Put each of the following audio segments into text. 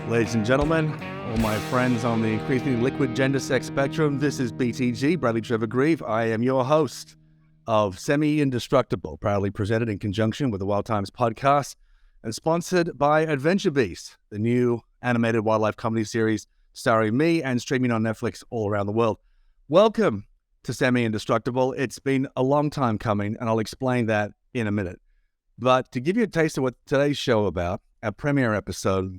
Ladies and gentlemen, all my friends on the increasingly liquid gender sex spectrum, this is BTG, Bradley Trevor Grieve. I am your host of Semi-Indestructible, proudly presented in conjunction with the Wild Times podcast and sponsored by Adventure Beast, the new animated wildlife comedy series starring me and streaming on Netflix all around the world. Welcome to Semi-Indestructible. It's been a long time coming, and I'll explain that in a minute. But to give you a taste of what today's show about, our premiere episode,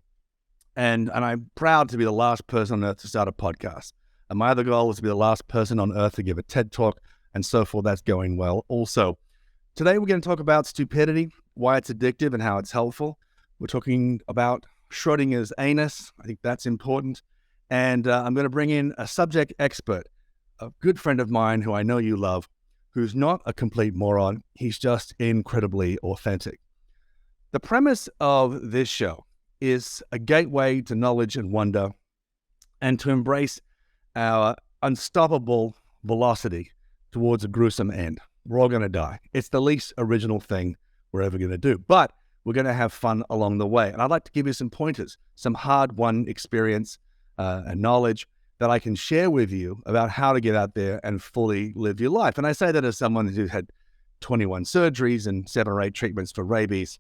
and I'm proud to be the last person on earth to start a podcast. And my other goal is to be the last person on earth to give a TED Talk, and so forth. That's going well also. Today we're going to talk about stupidity, why it's addictive and how it's helpful. We're talking about Schrodinger's anus. I think that's important. And I'm going to bring in a subject expert, a good friend of mine who I know you love, who's not a complete moron. He's just incredibly authentic. The premise of this show is a gateway to knowledge and wonder, and to embrace our unstoppable velocity towards a gruesome end. We're all going to die. It's the least original thing we're ever going to do, but we're going to have fun along the way. And I'd like to give you some pointers, some hard-won experience and knowledge that I can share with you about how to get out there and fully live your life. And I say that as someone who had 21 surgeries and 7 or 8 treatments for rabies.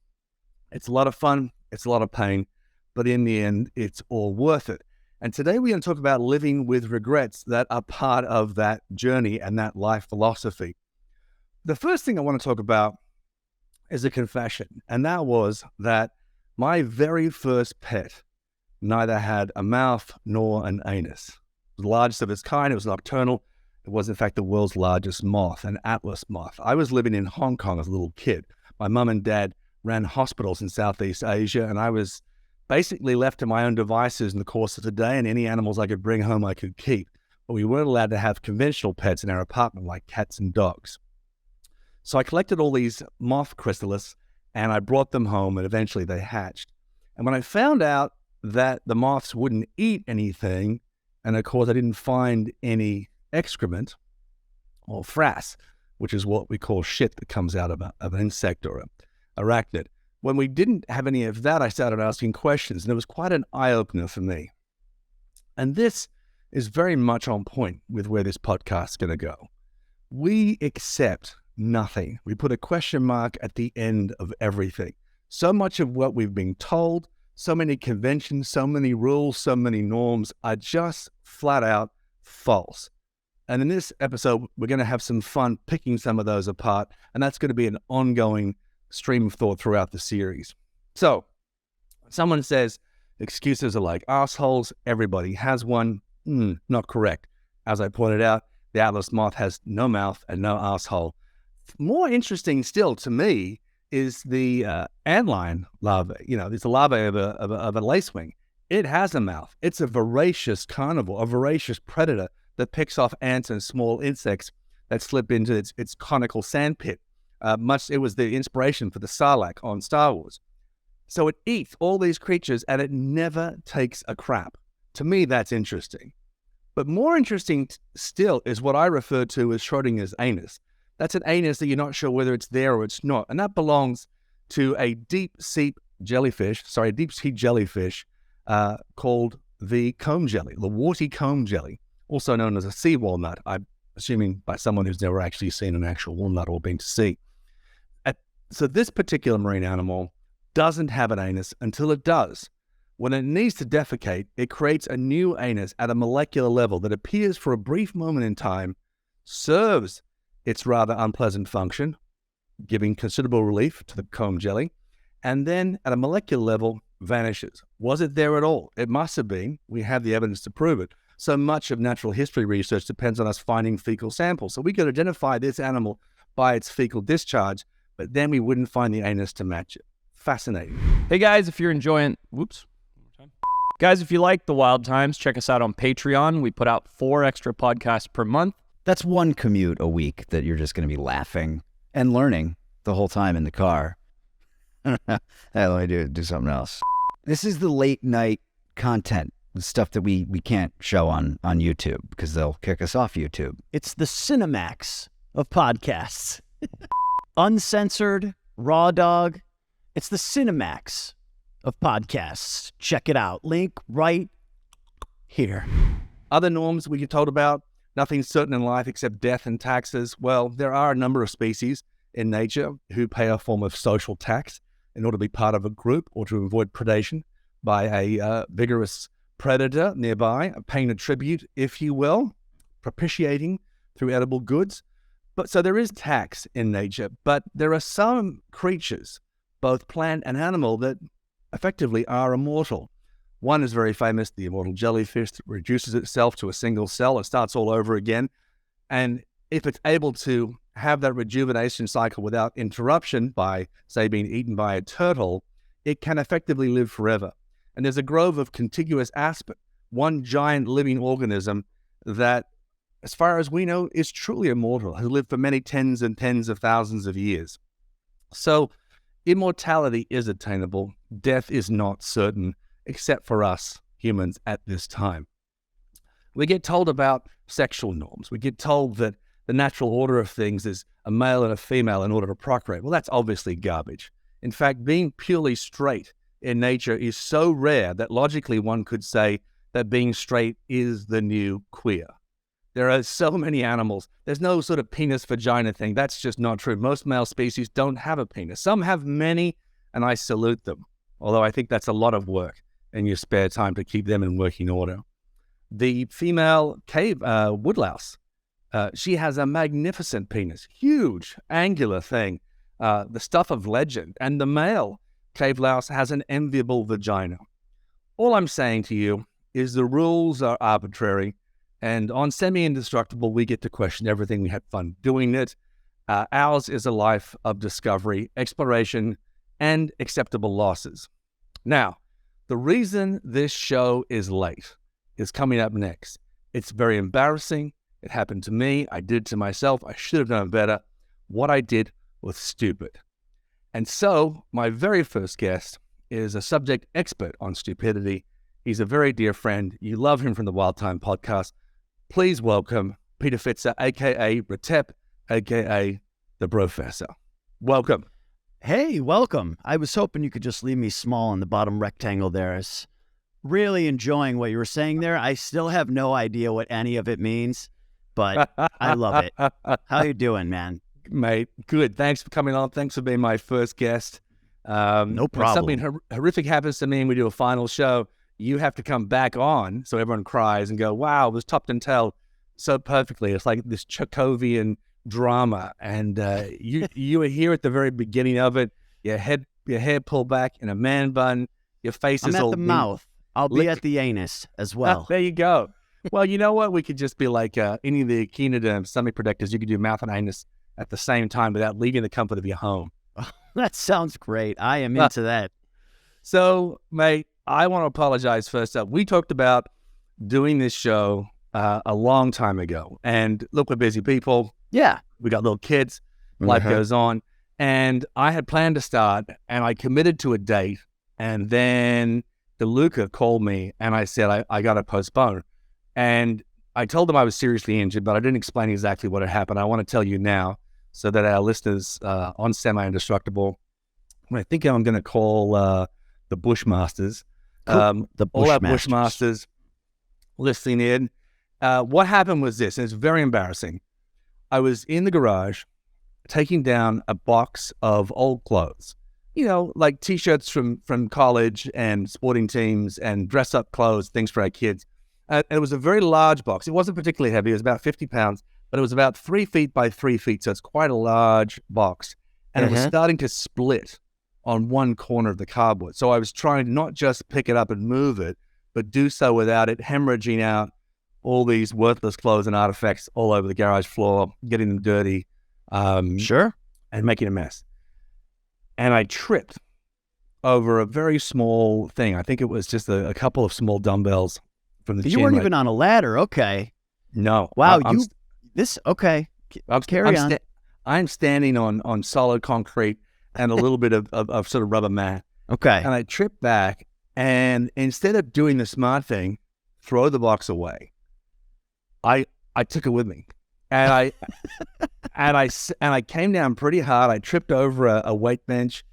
It's a lot of fun. It's a lot of pain, but in the end, it's all worth it. And today we're going to talk about living with regrets that are part of that journey and that life philosophy. The first thing I want to talk about is a confession, and that was that my very first pet neither had a mouth nor an anus. It was the largest of its kind. It was nocturnal. It was, in fact, the world's largest moth, an Atlas moth. I was living in Hong Kong as a little kid. My mum and dad ran hospitals in Southeast Asia, and I was basically left to my own devices in the course of the day, and any animals I could bring home I could keep. But we weren't allowed to have conventional pets in our apartment like cats and dogs. So I collected all these moth chrysalids, and I brought them home, and eventually they hatched. And when I found out that the moths wouldn't eat anything, and of course I didn't find any excrement or frass, which is what we call shit that comes out of an insect or an arachnid. When we didn't have any of that, I started asking questions, and it was quite an eye-opener for me. And this is very much on point with where this podcast is going to go. We accept nothing. We put a question mark at the end of everything. So much of what we've been told, so many conventions, so many rules, so many norms are just flat out false. And in this episode, we're going to have some fun picking some of those apart, and that's going to be an ongoing stream of thought throughout the series. So, someone says excuses are like assholes. Everybody has one. Not correct. As I pointed out, the Atlas moth has no mouth and no asshole. More interesting still to me is the antlion larva. It's a larva of a lacewing. It has a mouth. It's a voracious carnivore, a voracious predator that picks off ants and small insects that slip into its conical sandpit. It was the inspiration for the Sarlacc on Star Wars. So it eats all these creatures and it never takes a crap. To me, that's interesting. But more interesting still is what I refer to as Schrodinger's anus. That's an anus that you're not sure whether it's there or it's not. And that belongs to a deep-sea jellyfish called the comb jelly, the warty comb jelly, also known as a sea walnut. I'm assuming by someone who's never actually seen an actual walnut or been to sea. So this particular marine animal doesn't have an anus until it does. When it needs to defecate, it creates a new anus at a molecular level that appears for a brief moment in time, serves its rather unpleasant function, giving considerable relief to the comb jelly, and then at a molecular level vanishes. Was it there at all? It must have been. We have the evidence to prove it. So much of natural history research depends on us finding fecal samples. So we could identify this animal by its fecal discharge, but then we wouldn't find the anus to match it. Fascinating. Hey guys, if you're enjoying, guys, if you like the Wild Times, check us out on Patreon. We put out 4 extra podcasts per month. That's one commute a week that you're just going to be laughing and learning the whole time in the car. Hey, let me do something else. This is the late night content, the stuff that we can't show on YouTube because they'll kick us off YouTube. It's the Cinemax of podcasts. Uncensored, raw dog. It's the Cinemax of podcasts. Check it out. Link right here. Other norms we get told about, nothing's certain in life except death and taxes. Well, there are a number of species in nature who pay a form of social tax in order to be part of a group or to avoid predation by a vigorous predator nearby, paying a tribute, if you will, propitiating through edible goods. But so there is tax in nature, but there are some creatures, both plant and animal, that effectively are immortal. One is very famous, the immortal jellyfish that reduces itself to a single cell. It starts all over again. And if it's able to have that rejuvenation cycle without interruption by, say, being eaten by a turtle, it can effectively live forever. And there's a grove of contiguous aspen, one giant living organism that, as far as we know, is truly immortal, has lived for many tens and tens of thousands of years. So immortality is attainable. Death is not certain, except for us humans at this time. We get told about sexual norms. We get told that the natural order of things is a male and a female in order to procreate. Well, that's obviously garbage. In fact, being purely straight in nature is so rare that logically one could say that being straight is the new queer. There are so many animals. There's no sort of penis-vagina thing. That's just not true. Most male species don't have a penis. Some have many, and I salute them, although I think that's a lot of work in your spare time to keep them in working order. The female cave woodlouse, she has a magnificent penis, huge, angular thing, the stuff of legend. And the male cave louse has an enviable vagina. All I'm saying to you is the rules are arbitrary, and on Semi-Indestructible, we get to question everything. We had fun doing it. Ours is a life of discovery, exploration, and acceptable losses. Now, the reason this show is late is coming up next. It's very embarrassing. It happened to me. I did it to myself. I should have done better. What I did was stupid. And so my very first guest is a subject expert on stupidity. He's a very dear friend. You love him from the Wild Time podcast. Please welcome Peter Fitzer, a.k.a. Retep, a.k.a. the Brofessor. Welcome. Hey, welcome. I was hoping you could just leave me small in the bottom rectangle there. I was really enjoying what you were saying there. I still have no idea what any of it means, but I love it. How you doing, man? Mate, good. Thanks for coming on. Thanks for being my first guest. No problem. When something horrific happens to me and we do a final show, you have to come back on so everyone cries and go, wow, it was topped and tailed so perfectly. It's like this Chekhovian drama. And you were here at the very beginning of it. Your hair pulled back in a man bun. Your face is all at the mouth. I'll be at the anus as well. There you go. Well, you know what? We could just be like any of the echinoderm stomach protectors. You could do mouth and anus at the same time without leaving the comfort of your home. That sounds great. I am into that. So, mate, I want to apologize first up. We talked about doing this show a long time ago. And look, we're busy people. Yeah. We got little kids. Life goes on. And I had planned to start, and I committed to a date. And then DeLuca called me, and I said, I got to postpone. And I told them I was seriously injured, but I didn't explain exactly what had happened. I want to tell you now so that our listeners on Semi-Indestructible, I think I'm going to call the Bushmasters. Cool. All our Bushmasters listening in. What happened was this, and it's very embarrassing. I was in the garage taking down a box of old clothes, you know, like T-shirts from college and sporting teams and dress-up clothes, things for our kids. And it was a very large box. It wasn't particularly heavy. It was about 50 pounds, but it was about 3 feet by 3 feet, so it's quite a large box. And it was starting to split on one corner of the cardboard. So I was trying to not just pick it up and move it, but do so without it hemorrhaging out all these worthless clothes and artifacts all over the garage floor, getting them dirty. Sure. And making a mess. And I tripped over a very small thing. I think it was just a couple of small dumbbells from the gym. You weren't even on a ladder. Okay. No. Wow. Okay. Carry on. I'm standing on solid concrete and a little bit of sort of rubber mat. Okay. And I tripped back, and instead of doing the smart thing, throw the box away, I took it with me. And I came down pretty hard. I tripped over a weight bench,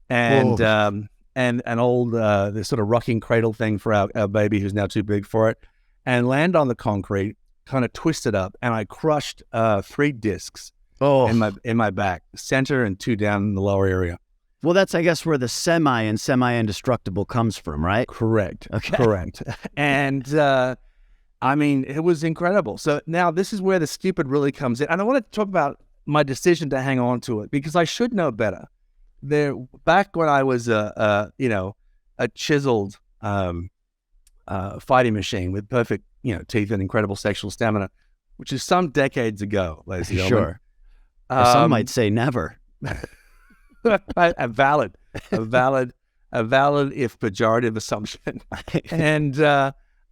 and and an old this sort of rocking cradle thing for our baby who's now too big for it, and land on the concrete, kind of twisted up, and I crushed 3 discs in my back, center and 2 down in the lower area. Well, that's, I guess, where the semi and semi-indestructible comes from, right? Correct. Okay. Correct. And I mean, it was incredible. So now this is where the stupid really comes in. And I want to talk about my decision to hang on to it because I should know better. Back when I was a chiseled fighting machine with perfect, teeth and incredible sexual stamina, which is some decades ago, ladies and gentlemen. Sure. Some might say never. a valid if pejorative assumption. And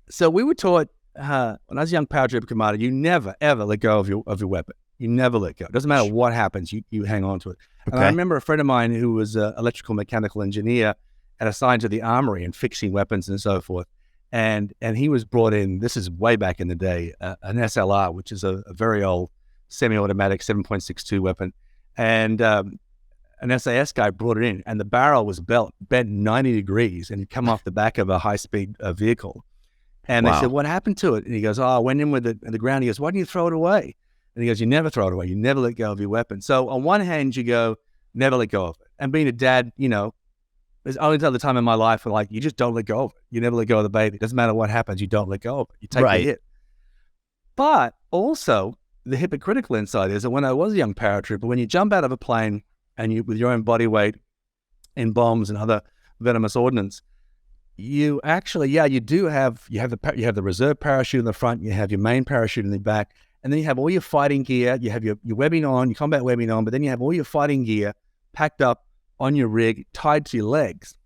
so we were taught when I was a young paratrooper commander, you never ever let go of your weapon. You never let go. It doesn't matter what happens, you hang on to it. Okay. And I remember a friend of mine who was an electrical mechanical engineer and assigned to the armory and fixing weapons and so forth. And he was brought in, this is way back in the day, an SLR, which is a very old semi-automatic 7.62 weapon. And an SAS guy brought it in, and the barrel was bent 90 degrees and it come off the back of a high-speed vehicle. And They said, what happened to it? And he goes, I went in with it in the ground. He goes, why didn't you throw it away? And he goes, you never throw it away. You never let go of your weapon. So on one hand, you go, never let go of it. And being a dad, there's only another time in my life where you just don't let go of it. You never let go of the baby. It doesn't matter what happens. You don't let go of it. You take the hit. But also the hypocritical inside is that when I was a young paratrooper, when you jump out of a plane and you, with your own body weight in bombs and other venomous ordnance, you actually, you have the reserve parachute in the front, you have your main parachute in the back, and then you have all your fighting gear, you have your webbing on, your combat webbing on, but then you have all your fighting gear packed up on your rig, tied to your legs.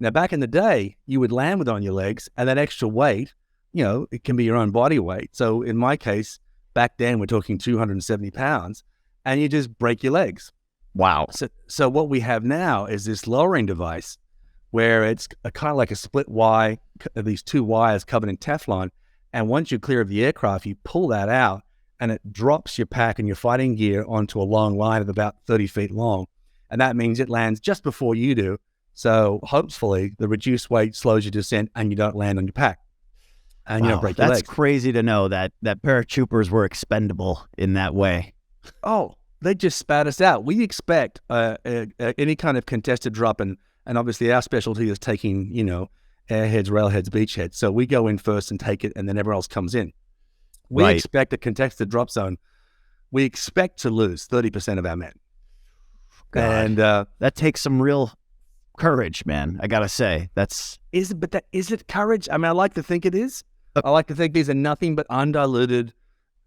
Now, back in the day, you would land with it on your legs, and that extra weight, it can be your own body weight. So in my case, back then, we're talking 270 pounds, and you just break your legs. Wow. So what we have now is this lowering device where it's kind of like a split Y, these 2 wires covered in Teflon. And once you clear of the aircraft, you pull that out and it drops your pack and your fighting gear onto a long line of about 30 feet long. And that means it lands just before you do. So hopefully the reduced weight slows your descent and you don't land on your pack. And you don't break your legs. That's crazy to know that paratroopers were expendable in that way. Oh, they just spat us out. We expect any kind of contested drop, and obviously our specialty is taking, airheads, railheads, beachheads. So we go in first and take it, and then everyone else comes in. We expect a contested drop zone. We expect to lose 30% of our men. God. And that takes some real courage, man. I gotta say, is it courage? I mean, I like to think it is. I like to think these are nothing but undiluted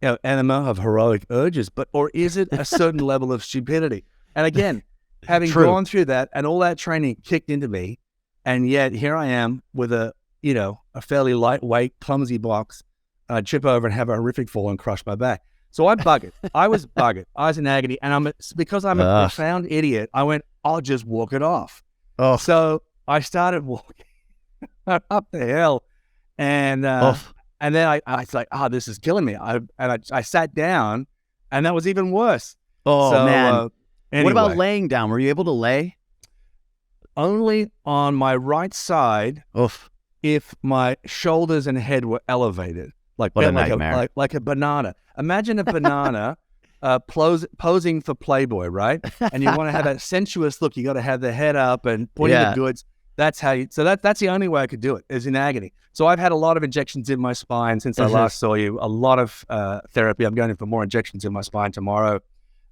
anima of heroic urges, or is it a certain level of stupidity? And again, having gone through that and all that training kicked into me, and yet here I am with a fairly lightweight, clumsy box, and I trip over and have a horrific fall and crush my back. So I buggered. I was buggered. I was in agony, and because I'm a profound idiot, I went, I'll just walk it off. Oh. So I started walking up the hill, and then I was like, this is killing me. I sat down, and that was even worse. Oh, so, man. Anyway, what about laying down? Were you able to lay? Only on my right side. Oof. If my shoulders and head were elevated. Like a nightmare. Like a banana. Imagine a banana posing for Playboy, right? And you want to have that sensuous look. You got to have the head up and pointing the goods. That's how you. So that's the only way I could do it, is in agony. So I've had a lot of injections in my spine since I last saw you. A lot of therapy. I'm going in for more injections in my spine tomorrow.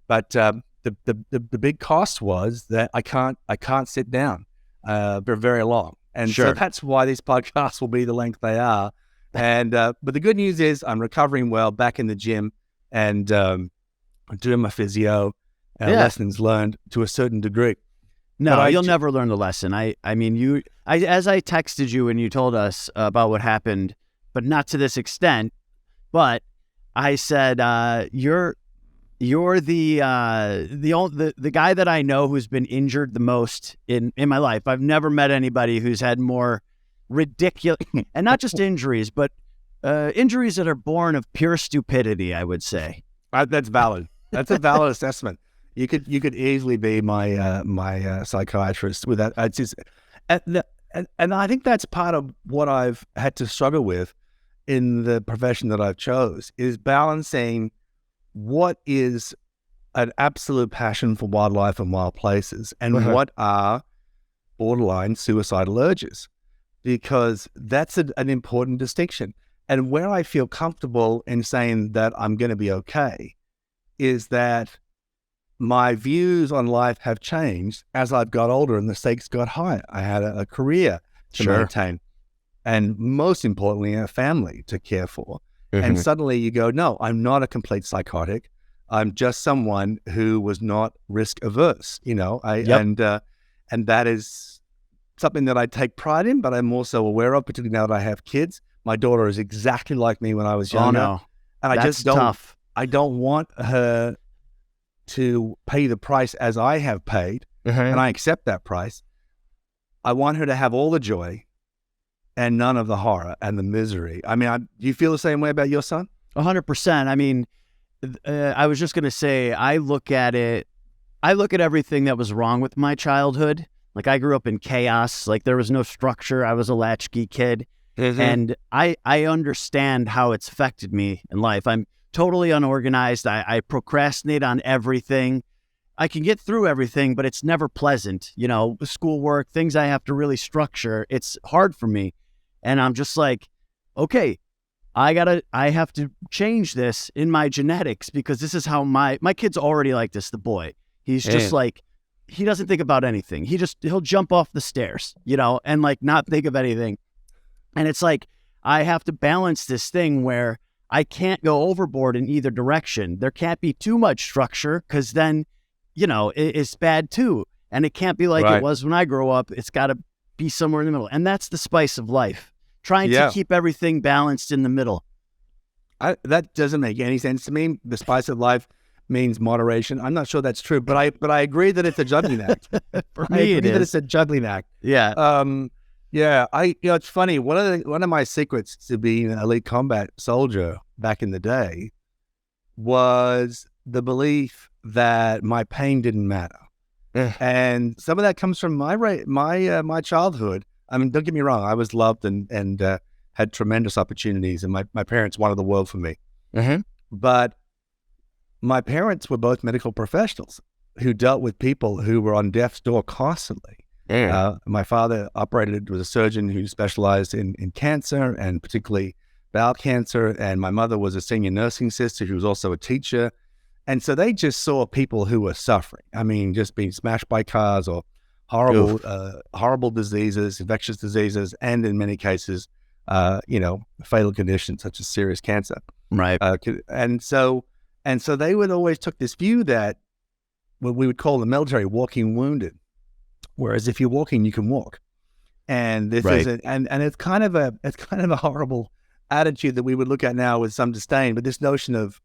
But the big cost was that I can't sit down for very long, and so that's why these podcasts will be the length they are. And but the good news is I'm recovering well, back in the gym, and I'm doing my physio, lessons learned to a certain degree. No, you'll never learn the lesson. I mean, as I texted you and you told us about what happened, but not to this extent. But I said, you're the guy that I know who's been injured the most in my life. I've never met anybody who's had more ridiculous, and not just injuries, but injuries that are born of pure stupidity, I would say. That's valid. That's a valid assessment. You could easily be my psychiatrist with that. And I think that's part of what I've had to struggle with in the profession that I've chose, is balancing what is an absolute passion for wildlife and wild places and what are borderline suicidal urges, because that's an important distinction. And where I feel comfortable in saying that I'm going to be okay is that my views on life have changed as I've got older and the stakes got higher. I had a career to maintain, and most importantly, a family to care for. And suddenly you go, no, I'm not a complete psychotic. I'm just someone who was not risk averse, and that is something that I take pride in, but I'm also aware of, particularly now that I have kids. My daughter is exactly like me when I was younger. Oh, no. And I That's just don't, tough. I don't want her to pay the price as I have paid, and I accept that price. I want her to have all the joy and none of the horror and the misery. I mean, do you feel the same way about your son? 100%. I mean, I was just going to say, I look at everything that was wrong with my childhood. Like, I grew up in chaos. Like, there was no structure. I was a latchkey kid. And I understand how it's affected me in life. I'm totally unorganized. I procrastinate on everything. I can get through everything, but it's never pleasant. Schoolwork, things I have to really structure. It's hard for me. And I'm just like, okay, I have to change this in my genetics, because this is how my kid's already like this, the boy. He's just like, he doesn't think about anything. He'll jump off the stairs, and like not think of anything. And it's like, I have to balance this thing where I can't go overboard in either direction. There can't be too much structure, because then, it's bad too. And it can't be like it was when I grew up. It's got to be somewhere in the middle. And that's the spice of life, trying to keep everything balanced in the middle. That doesn't make any sense to me. The spice of life means moderation. I'm not sure that's true, but I agree that it's a juggling act. For me, it is. That it's a juggling act. Yeah. Yeah. It's funny. One of my secrets to being an elite combat soldier back in the day was the belief that my pain didn't matter. And some of that comes from my childhood. I mean, don't get me wrong. I was loved and had tremendous opportunities, and my parents wanted the world for me. But my parents were both medical professionals who dealt with people who were on death's door constantly. My father was a surgeon who specialized in cancer, and particularly bowel cancer. And my mother was a senior nursing sister who was also a teacher. And so they just saw people who were suffering. I mean, just being smashed by cars or horrible diseases, infectious diseases, and in many cases, fatal conditions such as serious cancer. Right. And so they would always took this view that what we would call the military walking wounded, whereas if you're walking, you can walk. And this is and it's kind of a horrible attitude that we would look at now with some disdain. But this notion of,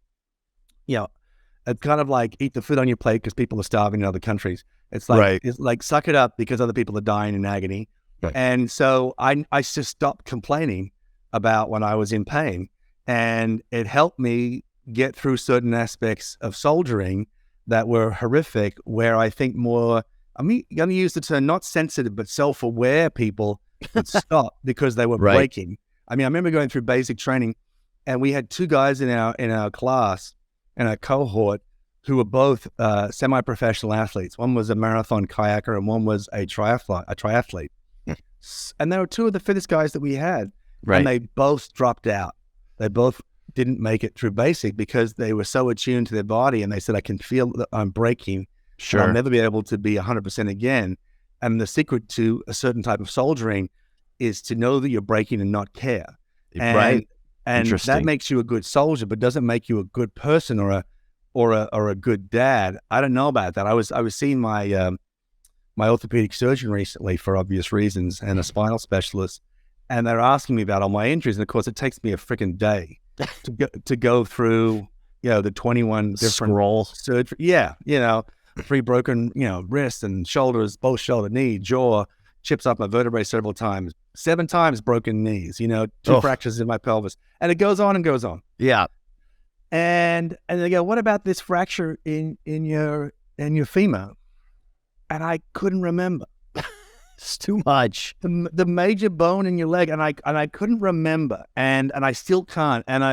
it's kind of like eat the food on your plate because people are starving in other countries. It's like suck it up because other people are dying in agony. Right. And so I just stopped complaining about when I was in pain, and it helped me get through certain aspects of soldiering that were horrific, where I think more, I'm going to use the term not sensitive, but self-aware people would stop because they were breaking. I mean, I remember going through basic training, and we had two guys in our class, in our cohort, who were both semi-professional athletes. One was a marathon kayaker and one was a triathlete. And they were two of the fittest guys that we had. And they both dropped out. They both didn't make it through basic because they were so attuned to their body, and they said, I can feel that I'm breaking. Sure. I'll never be able to be 100% again. And the secret to a certain type of soldiering is to know that you're breaking and not care. And that makes you a good soldier, but doesn't make you a good person or a good dad. I don't know about that. I was seeing my orthopedic surgeon recently for obvious reasons, and a spinal specialist, and they're asking me about all my injuries. And of course, it takes me a freaking day to go through, the 21 different surgery. Yeah, 3 broken, wrists and shoulders, both shoulder, knee, jaw, chips off my vertebrae several times, 7 times broken knees, 2 fractures in my pelvis, and it goes on and goes on. Yeah. And they go, what about this fracture in your femur? And I couldn't remember. It's too much. The major bone in your leg, and I couldn't remember, and I still can't, and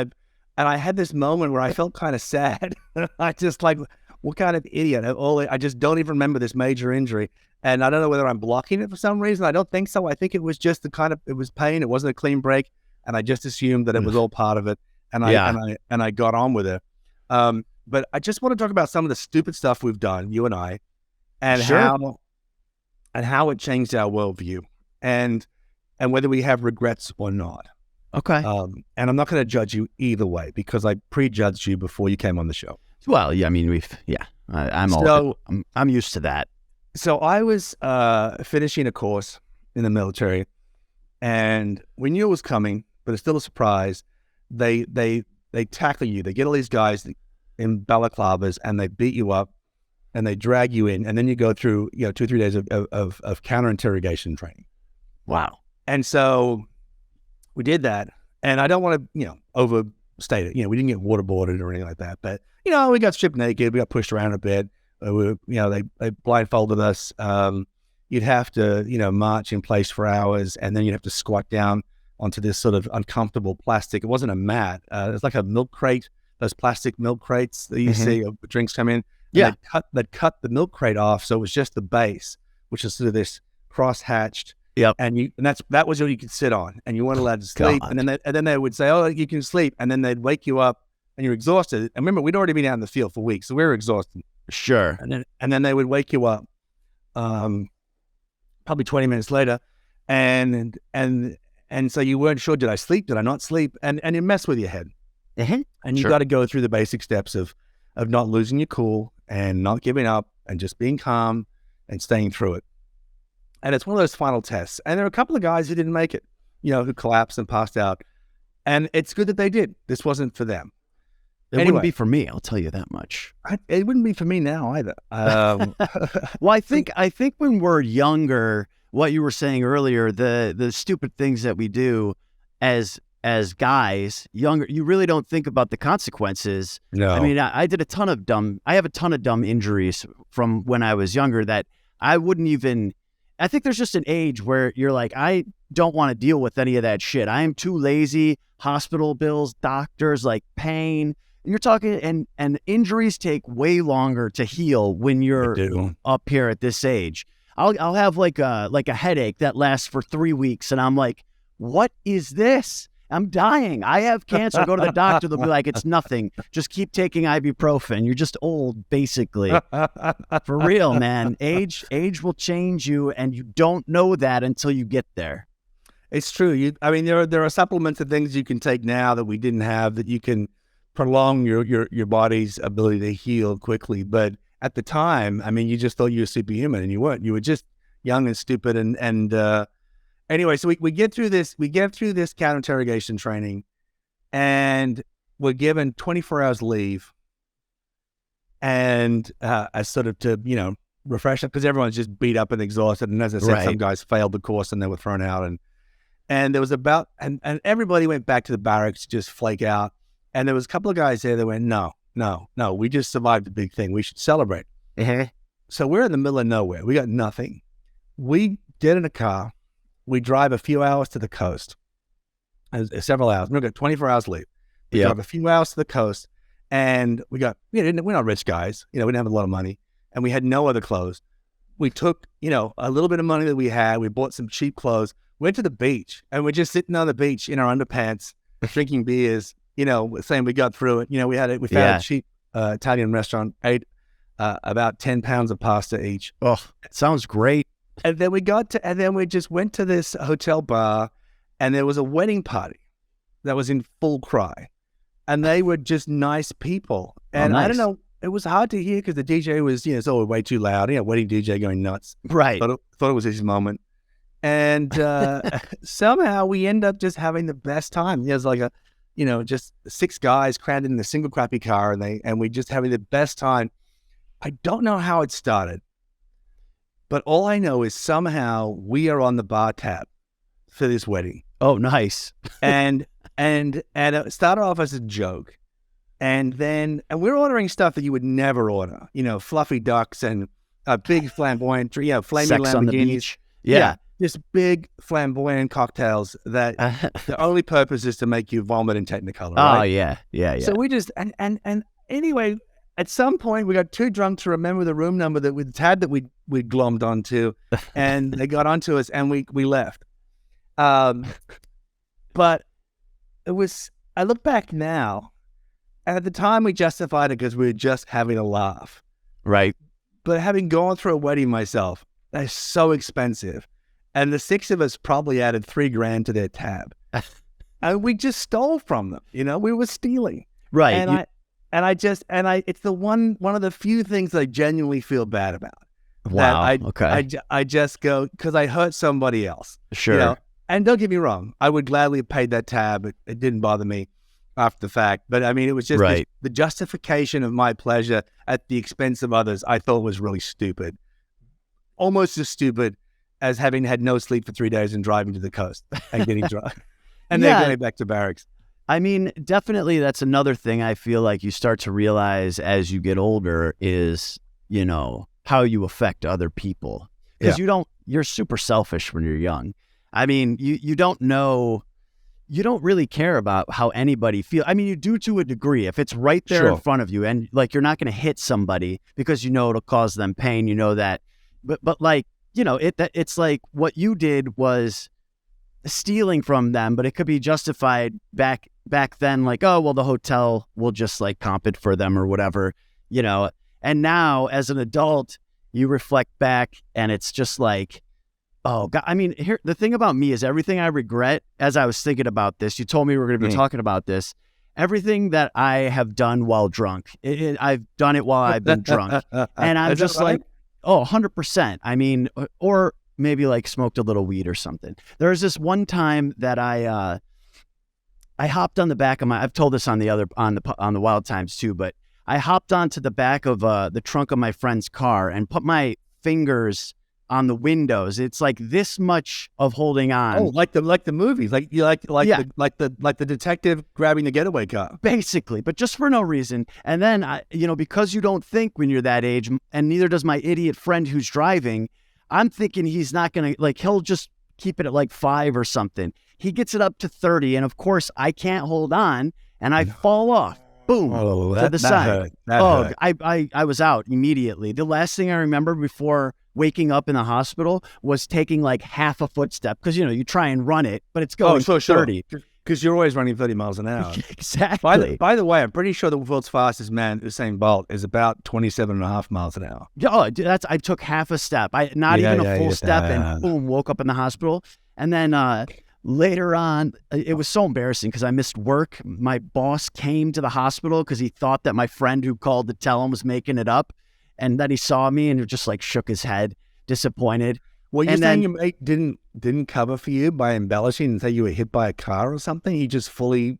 I had this moment where I felt kind of sad. I just like, what kind of idiot? I just don't even remember this major injury, and I don't know whether I'm blocking it for some reason. I don't think so. I think it was just it was pain. It wasn't a clean break, and I just assumed that it was all part of it, and I got on with it. But I just want to talk about some of the stupid stuff we've done, you and I, and how it changed our worldview, and whether we have regrets or not. Okay. And I'm not going to judge you either way because I prejudged you before you came on the show. Well, yeah, I mean, I'm used to that. So I was finishing a course in the military, and we knew it was coming, but it's still a surprise. They tackle you. They get all these guys in balaclavas, and they beat you up, and they drag you in, and then you go through 2 or 3 days of counter interrogation training. Wow. And so we did that, and I don't want to overstate it. We didn't get waterboarded or anything like that, but we got stripped naked, we got pushed around a bit. They blindfolded us. You'd have to march in place for hours, and then you'd have to squat down onto this sort of uncomfortable plastic. It wasn't a mat. It was like a milk crate, those plastic milk crates that you see drinks come in. Yeah. They'd cut the milk crate off, so it was just the base, which is sort of this cross-hatched. Yep. And that was all you could sit on, and you weren't allowed to sleep. God. And then they would say, "Oh, you can sleep," and then they'd wake you up, and you're exhausted. And remember, we'd already been out in the field for weeks, so we were exhausted. Sure. And then they would wake you up, probably 20 minutes later, and so you weren't sure, did I sleep? Did I not sleep? And it messed with your head. Mm-hmm. And you Sure. got to go through the basic steps of not losing your cool and not giving up and just being calm and staying through it. And it's one of those final tests. And there are a couple of guys who didn't make it, who collapsed and passed out. And it's good that they did. This wasn't for them. It wouldn't be for me, I'll tell you that much. It wouldn't be for me now either. Well, I think when we're younger, what you were saying earlier, the stupid things that we do as guys, younger, you really don't think about the consequences. No. I mean, I have a ton of dumb injuries from when I was younger that I wouldn't even, I think there's just an age where you're like, I don't want to deal with any of that shit. I am too lazy. Hospital bills, doctors, like pain. And you're talking, and injuries take way longer to heal when you're up here at this age. I'll have like a headache that lasts for 3 weeks, and I'm like, what is this? I'm dying. I have cancer. Go to the doctor. They'll be like, it's nothing. Just keep taking ibuprofen. You're just old, basically. For real, man. Age will change you, and you don't know that until you get there. It's true. There are supplements and things you can take now that we didn't have that you can prolong your body's ability to heal quickly. But at the time, you just thought you were superhuman, and you weren't. You were just young and stupid. And anyway, so we get through this. We get through this counter interrogation training, and we're given 24 hours leave, and as sort of to refresh up because everyone's just beat up and exhausted. And as I said, Right. some guys failed the course and they were thrown out. And there was and everybody went back to the barracks to just flake out. And there was a couple of guys there that went, no, we just survived the big thing. We should celebrate. So we're in the middle of nowhere. We got nothing. We get in a car. We drive a few hours to the coast, several hours. We've got 24 hours leave. We drive a few hours to the coast, and we're not rich guys. We didn't have a lot of money, and we had no other clothes. We took, a little bit of money that we had. We bought some cheap clothes, went to the beach, and we're just sitting on the beach in our underpants, drinking beers, saying we got through it. We found a cheap Italian restaurant, ate about 10 pounds of pasta each. Oh, it sounds great. And then we just went to this hotel bar, and there was a wedding party that was in full cry, and they were just nice people. And nice. I don't know, it was hard to hear because the DJ was, it's all way too loud. Wedding DJ going nuts. Right. Thought it was his moment. And somehow we end up just having the best time. There's like just 6 guys crammed in a single crappy car, and we just having the best time. I don't know how it started, but all I know is somehow we are on the bar tab for this wedding. Oh, nice. and it started off as a joke, and we're ordering stuff that you would never order. Fluffy ducks and big flamboyant, flaming Sex on the Lamborghinis. beach. Yeah. Just big flamboyant cocktails that the only purpose is to make you vomit in Technicolor, right? Oh, yeah. Yeah. So we just, and anyway, at some point we got too drunk to remember the room number that the tab that we glommed onto, and they got onto us, and we left. But it was, I look back now, and at the time we justified it because we were just having a laugh. Right. But having gone through a wedding myself, they're so expensive. And the 6 of us probably added $3,000 to their tab. And we just stole from them. We were stealing. Right. And it's the one of the few things I genuinely feel bad about. Wow. Okay. I just go, because I hurt somebody else. Sure. And don't get me wrong, I would gladly have paid that tab. It didn't bother me after the fact. But I mean, it was just the justification of my pleasure at the expense of others, I thought was really stupid. Almost as stupid as having had no sleep for 3 days and driving to the coast and getting drunk. And then going back to barracks. I mean, definitely that's another thing I feel like you start to realize as you get older is, how you affect other people. Because you're super selfish when you're young. I mean, you don't know, you don't really care about how anybody feels. I mean, you do to a degree. If it's right there in front of you and like you're not going to hit somebody because it'll cause them pain, that. But like, it's like what you did was stealing from them, but it could be justified back then, like, oh, well, the hotel will just like comp it for them or whatever, and now as an adult, you reflect back and it's just like, oh God. I mean, here, the thing about me is everything I regret as I was thinking about this, you told me we were going to be talking about this, everything that I have done while drunk, I've done it while I've been drunk. And I'm just like, oh, 100%. I mean, or maybe like smoked a little weed or something. There was this one time that I hopped on the back of I've told this on the Wild Times too, but I hopped onto the back of the trunk of my friend's car and put my fingers on the windows. It's like this much of holding on. Oh, like the movies, like the detective grabbing the getaway car, basically, but just for no reason. And then because you don't think when you're that age, and neither does my idiot friend who's driving, I'm thinking he's not gonna, like, he'll just keep it at like 5 or something. He gets it up to 30, and of course I can't hold on, and I fall off. Boom, to the side. Hurt. I was out immediately. The last thing I remember before waking up in the hospital was taking like half a footstep, because you try and run it, but it's going 30. Because you're always running 30 miles an hour. Exactly. By the way, I'm pretty sure the world's fastest man, Usain Bolt, is about 27.5 miles an hour. Oh, I took half a step. Not even a full step, and boom, woke up in the hospital. And then later on, it was so embarrassing because I missed work. My boss came to the hospital because he thought that my friend who called to tell him was making it up. And then he saw me and just like shook his head, disappointed. Well, you're saying your mate didn't cover for you by embellishing and say you were hit by a car or something? He just fully...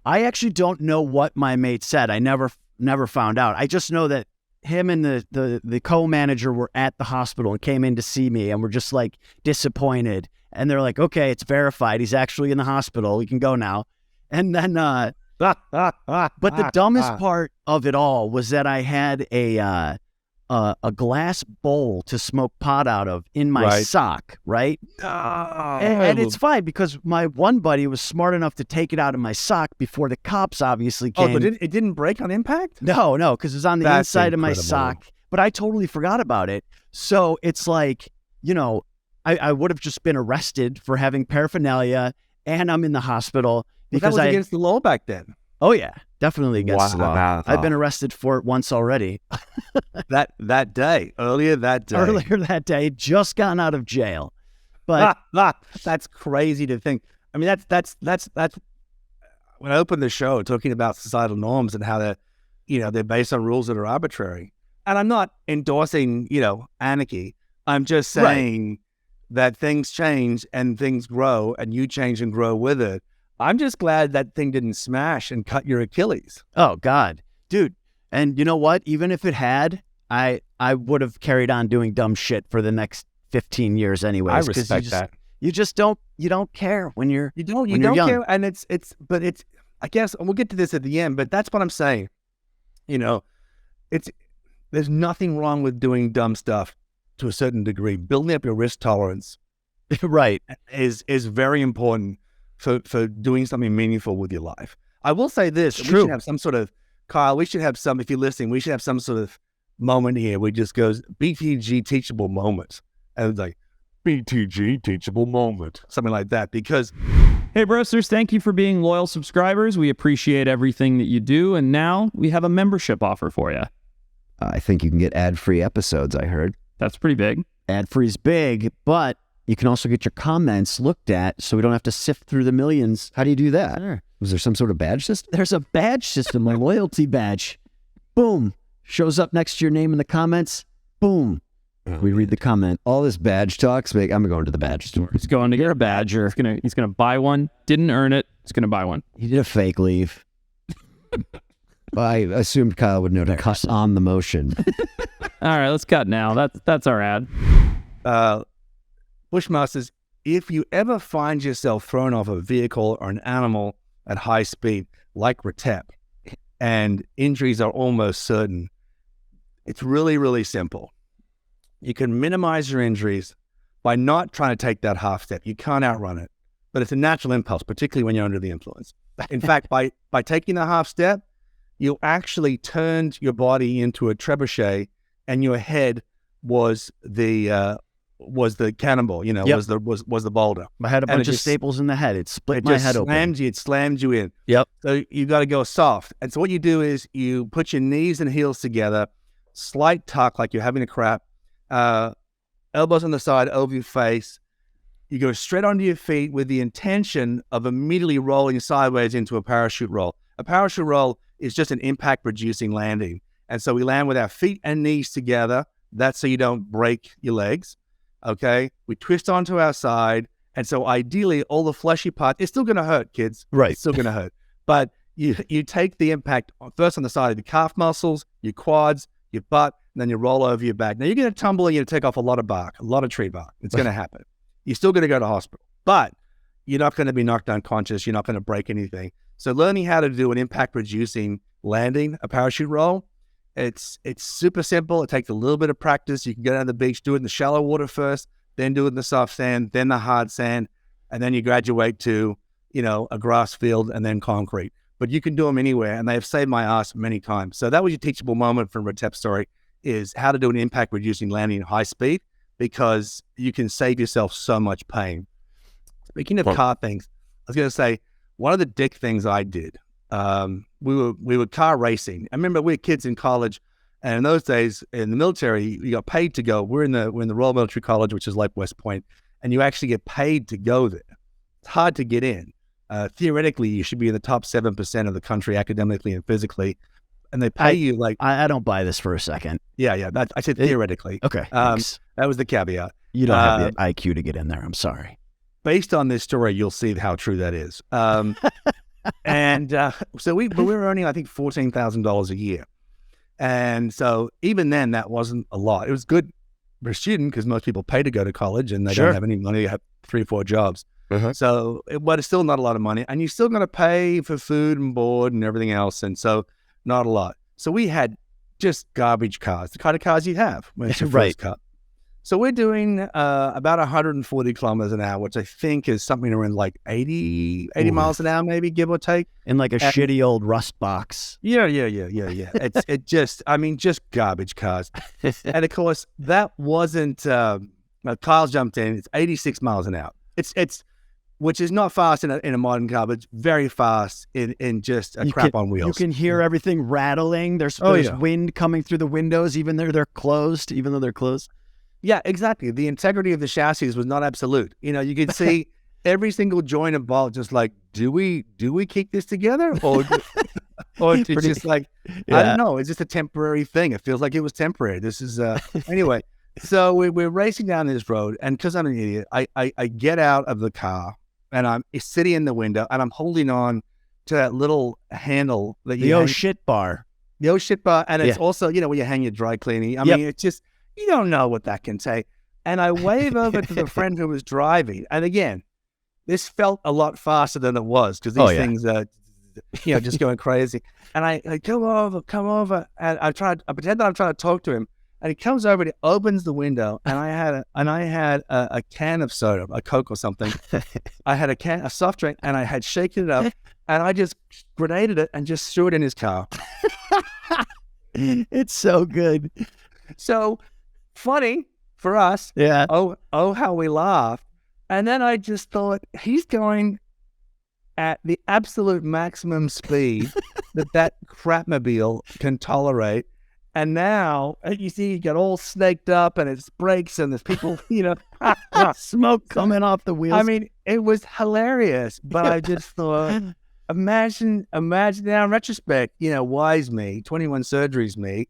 I actually don't know what my mate said. I never found out. I just know that him and the co-manager were at the hospital and came in to see me and were just like disappointed. And they're like, okay, it's verified. He's actually in the hospital. We can go now. And then, but the dumbest part of it all was that I had a glass bowl to smoke pot out of in my sock, right? And it's fine because my one buddy was smart enough to take it out of my sock before the cops obviously came. Oh, but it didn't break on impact? No, because it was on the inside of my sock. But I totally forgot about it. So it's like, I would have just been arrested for having paraphernalia, and I'm in the hospital. Because that was against the law back then. Oh, yeah. Definitely against the law. I've been arrested for it once already. Earlier that day, just gotten out of jail. But that's crazy to think. I mean, that's when I opened the show talking about societal norms and how they're based on rules that are arbitrary. And I'm not endorsing, anarchy. I'm just saying that things change and things grow and you change and grow with it. I'm just glad that thing didn't smash and cut your Achilles. Oh, God. Dude. And you know what? Even if it had, I would have carried on doing dumb shit for the next 15 years anyways. I respect that. You just don't care when you're You don't young. care. And it's I guess we'll get to this at the end, but that's what I'm saying. There's nothing wrong with doing dumb stuff to a certain degree, building up your risk tolerance Right. is very important for doing something meaningful with your life. I will say this, we should have some sort of, Kyle, if you're listening, we should have some sort of moment here where it just goes BTG Teachable Moment. And it's like, BTG Teachable Moment, something like that, because... Hey, Brofessors, thank you for being loyal subscribers. We appreciate everything that you do, and now we have a membership offer for you. I think you can get ad-free episodes, I heard. That's pretty big. Ad-free's big, but you can also get your comments looked at so we don't have to sift through the millions. How do you do that? Sure. Was there some sort of badge system? There's a badge system, a loyalty badge. Boom. Shows up next to your name in the comments. Boom. We read the comment. All this badge talks, I'm going to the badge store. He's going to get a badger. He's gonna buy one. Didn't earn it. He's gonna buy one. He did a fake leave. I assumed Kyle would know to cut on the motion. All right, let's cut now. That's our ad. Bushmasters, if you ever find yourself thrown off a vehicle or an animal at high speed, like Retep, and injuries are almost certain, it's really, really simple. You can minimize your injuries by not trying to take that half step. You can't outrun it, but it's a natural impulse, particularly when you're under the influence. In fact, by taking the half step, you actually turned your body into a trebuchet, and your head was the cannonball. Was the boulder. I had a bunch of staples in the head. It split my head open. It slammed you in. Yep. So you got to go soft. And so what you do is you put your knees and heels together, slight tuck like you're having a crap. Elbows on the side over your face. You go straight onto your feet with the intention of immediately rolling sideways into a parachute roll. A parachute roll is just an impact-reducing landing. And so we land with our feet and knees together. That's so you don't break your legs, okay? We twist onto our side. And so ideally, all the fleshy parts, it's still going to hurt, kids. Right. It's still going to hurt. But you take the impact first on the side of the calf muscles, your quads, your butt, and then you roll over your back. Now, you're going to tumble and you're going to take off a lot of bark, a lot of tree bark. It's going to happen. You're still going to go to hospital, but you're not going to be knocked unconscious. You're not going to break anything. So learning how to do an impact-reducing landing, a parachute roll, it's super simple. It takes a little bit of practice. You can go down to the beach, do it in the shallow water first, then do it in the soft sand, then the hard sand, and then you graduate to, a grass field and then concrete. But you can do them anywhere, and they have saved my ass many times. So that was your teachable moment from Retep's story, is how to do an impact-reducing landing at high speed, because you can save yourself so much pain. Speaking of car things, I was going to say, one of the dick things I did, we were car racing. I remember we were kids in college, and in those days in the military, you got paid to go. We're in the Royal Military College, which is like West Point, and you actually get paid to go there. It's hard to get in. Theoretically, you should be in the top 7% of the country academically and physically, and they pay you like... I don't buy this for a second. Yeah. I said theoretically. Okay, thanks. That was the caveat. You don't have the IQ to get in there. I'm sorry. Based on this story, you'll see how true that is. So we were earning, I think, $14,000 a year. And so even then, that wasn't a lot. It was good for a student because most people pay to go to college and they don't have any money. They have 3 or 4 jobs. So, but it's still not a lot of money. And you're still going to pay for food and board and everything else. And so not a lot. So we had just garbage cars, the kind of cars you have when it's your first car. So we're doing about 140 kilometers an hour, which I think is something around like 80 miles an hour, maybe, give or take. In like a shitty old rust box. Yeah. Just garbage cars. And of course, that wasn't, Kyle's jumped in, it's 86 miles an hour. It's which is not fast in a modern car, but it's very fast in just a crap on wheels. You can hear everything rattling. There's wind coming through the windows, even though they're closed. Yeah, exactly. The integrity of the chassis was not absolute. You could see every single joint and bolt just like, do we keep this together? Or it's just like, I don't know. It's just a temporary thing. It feels like it was temporary. This is, anyway. So we're racing down this road, and because I'm an idiot, I get out of the car, and I'm sitting in the window, and I'm holding on to that little handle that the old shit bar. The old shit bar, and it's also, where you hang your dry cleaning. I mean, it's just, you don't know what that can take. And I wave over to the friend who was driving, and again, this felt a lot faster than it was, because these things are, just going crazy. And I come over, and I pretend that I'm trying to talk to him. And he comes over and he opens the window, and I had a can of soda, a Coke or something. I had a soft drink, and I had shaken it up, and I just grenaded it and just threw it in his car. It's so good. So funny for us. Yeah. Oh, how we laughed. And then I just thought, he's going at the absolute maximum speed that crapmobile can tolerate. And now you see you get all snaked up and it's brakes and there's people, smoke coming off the wheels. I mean, it was hilarious, but I just thought, imagine now in retrospect, wise me, 21 surgeries me,